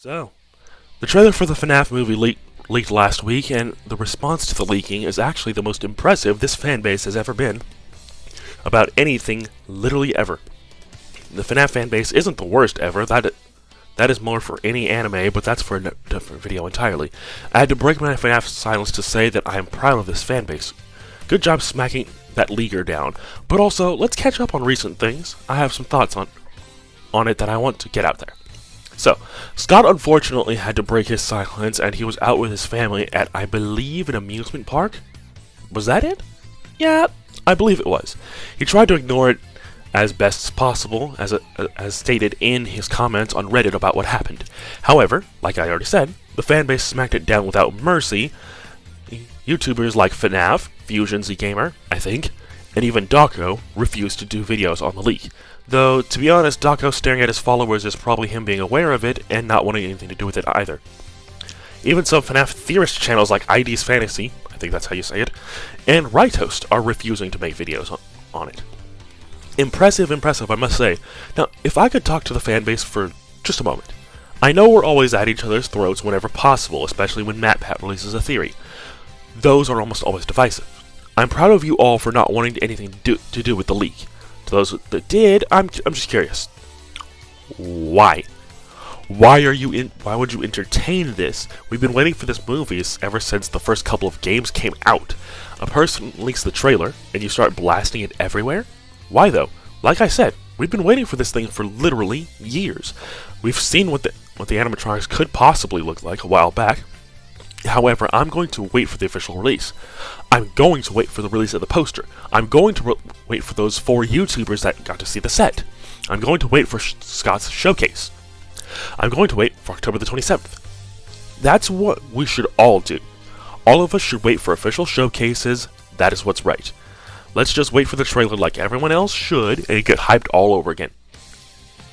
So, the trailer for the FNAF movie leaked last week, and the response to the leaking is actually the most impressive this fanbase has ever been about anything, literally ever. The FNAF fanbase isn't the worst ever, that is more for any anime, but that's for a different video entirely. I had to break my FNAF silence to say that I am proud of this fanbase. Good job smacking that leaker down, but also, let's catch up on recent things. I have some thoughts on it that I want to get out there. So, Scott unfortunately had to break his silence, and he was out with his family at, I believe, an amusement park? Was that it? Yeah, I believe it was. He tried to ignore it as best as possible, as stated in his comments on Reddit about what happened. However, like I already said, the fanbase smacked it down without mercy. YouTubers like FNAF, Fusion Z Gamer, I think, and even Dawko refused to do videos on the leak. Though, to be honest, Dawko staring at his followers is probably him being aware of it and not wanting anything to do with it either. Even some FNAF theorist channels like ID's Fantasy, I think that's how you say it, and Rightoast are refusing to make videos on it. Impressive, I must say. Now, if I could talk to the fanbase for just a moment. I know we're always at each other's throats whenever possible, especially when MatPat releases a theory. Those are almost always divisive. I'm proud of you all for not wanting anything to do with the leak. To those that did, I'm just curious. Why? Why would you entertain this? We've been waiting for this movie ever since the first couple of games came out. A person leaks the trailer, and you start blasting it everywhere? Why though? Like I said, we've been waiting for this thing for literally years. We've seen what the animatronics could possibly look like a while back. However, I'm going to wait for the official release. I'm going to wait for the release of the poster. I'm going to wait for those 4 YouTubers that got to see the set. I'm going to wait for Scott's showcase. I'm going to wait for October the 27th. That's what we should all do. All of us should wait for official showcases. That is what's right. Let's just wait for the trailer like everyone else should and get hyped all over again.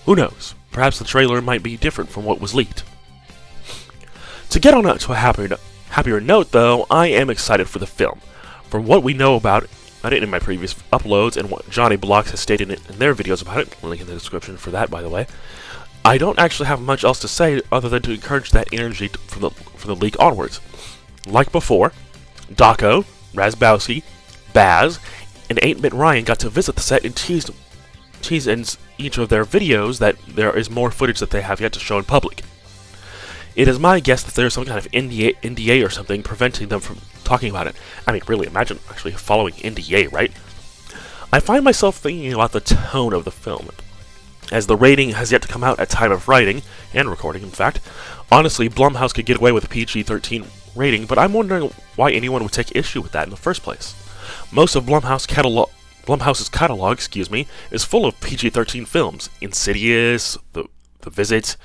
Who knows? Perhaps the trailer might be different from what was leaked. To get on to a happier note, though, I am excited for the film. From what we know about it in my previous uploads and what Johnny Blocks has stated in their videos about it, link in the description for that, by the way, I don't actually have much else to say other than to encourage that energy from the leak onwards. Like before, Dawko, Razbowski, Baz, and 8-Bit Ryan got to visit the set and tease in each of their videos that there is more footage that they have yet to show in public. It is my guess that there's some kind of NDA or something preventing them from talking about it. I mean, really, imagine actually following NDA, right? I find myself thinking about the tone of the film. As the rating has yet to come out at time of writing, and recording in fact, honestly, Blumhouse could get away with a PG-13 rating, but I'm wondering why anyone would take issue with that in the first place. Most of Blumhouse's catalog, is full of PG-13 films. Insidious, The Visit,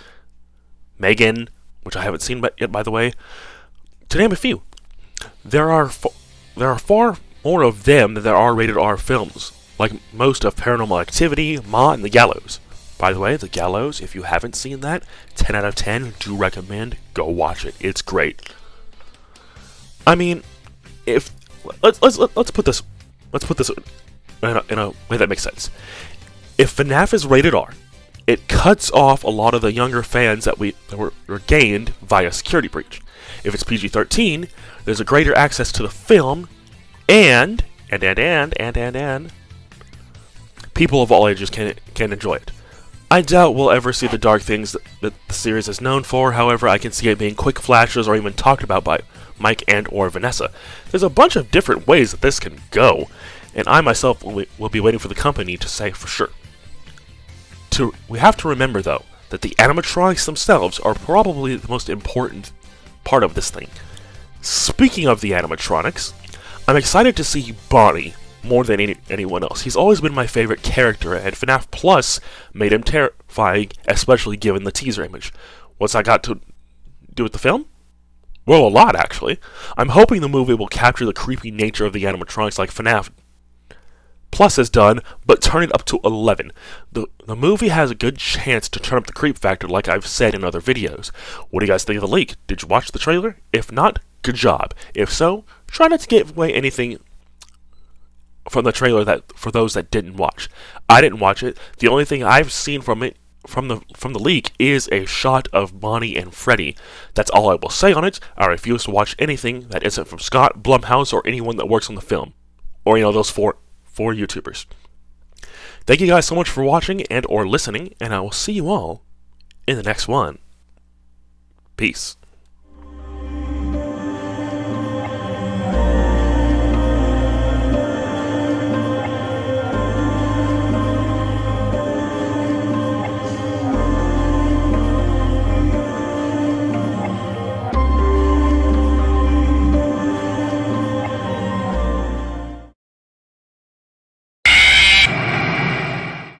Megan, which I haven't seen yet, by the way, to name a few. There are far more of them than there are rated R films, like most of Paranormal Activity, Ma, and The Gallows. By the way, The Gallows, if you haven't seen that, 10 out of 10, do recommend. Go watch it. It's great. I mean, let's put this in a way that makes sense. If FNAF is rated R, it cuts off a lot of the younger fans that were gained via Security Breach. If it's PG-13, there's a greater access to the film, and people of all ages can enjoy it. I doubt we'll ever see the dark things that the series is known for. However, I can see it being quick flashes or even talked about by Mike and or Vanessa. There's a bunch of different ways that this can go, and I myself will be waiting for the company to say for sure. We have to remember, though, that the animatronics themselves are probably the most important part of this thing. Speaking of the animatronics, I'm excited to see Bonnie more than anyone else. He's always been my favorite character, and FNAF Plus made him terrifying, especially given the teaser image. What's that got to do with the film? Well, a lot, actually. I'm hoping the movie will capture the creepy nature of the animatronics like FNAF Plus has done, but turn it up to 11. The movie has a good chance to turn up the creep factor like I've said in other videos. What do you guys think of the leak? Did you watch the trailer? If not, good job. If so, try not to give away anything from the trailer for those that didn't watch. I didn't watch it. The only thing I've seen from it from the leak is a shot of Bonnie and Freddy. That's all I will say on it. I refuse to watch anything that isn't from Scott, Blumhouse, or anyone that works on the film, or those four YouTubers. Thank you guys so much for watching and or listening, and I will see you all in the next one. Peace.